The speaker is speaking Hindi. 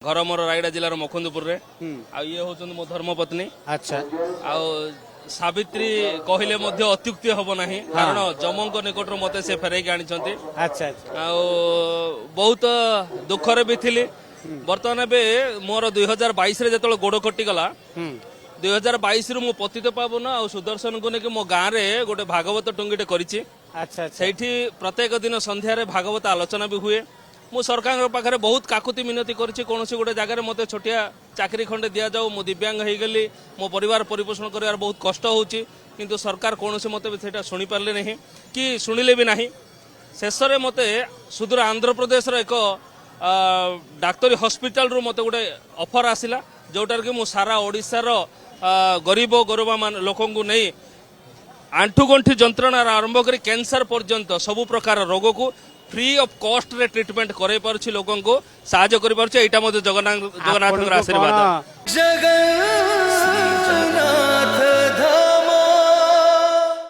घर मोर रायगड़ा जिलार मखुंदपुर रे आ ये होचन मो धर्मपत्नी। अच्छा आ सावित्री कहले मध्य अत्युक्ति हब नाही कारण जमंक निकट मते से फेरै के आनिछंती। अच्छा अच्छा आ बहुत दुख रे भी थिली। वर्तमान बे मोर 2022 रे जतल गोड़ कटि गला 2022 रु मो पतित पावन आ सुदर्शन को नेके मो गाँ रे गोटे भागवत टुंगीटे करिछि। अच्छा अच्छा सेठी प्रत्येक दिन संध्या रे भागवत आलोचना भी हुए। मु सरकार पाखे बहुत काकुति मिनती करी कौन गोटे जगह मत छोटिया चाकरी खंडे दि जाऊ मु दिव्यांग हो गली मो परिवार परिपोषण कर बहुत कष्ट होची किंतु सरकार कौन मत से शुणी पारे नहीं कि शुणिले भी नहीं। शेष में मत सुदूर आंध्र प्रदेश एक डाक्तरी हॉस्पिटल रु मत गोटे ऑफर आसिला जोटार कि मु सारा ओडिशार गरीब गरीबा लोक नहीं आंठुगंठी जंत्रणा आरंभ कर कैंसर पर्यंत सबु प्रकार रोग को फ्री ऑफ कॉस्ट रे ट्रीटमेंट करे पारुछि लोगन को साहाय्य करि पारुछि। एटा मते जगन्नाथ आशीर्वाद।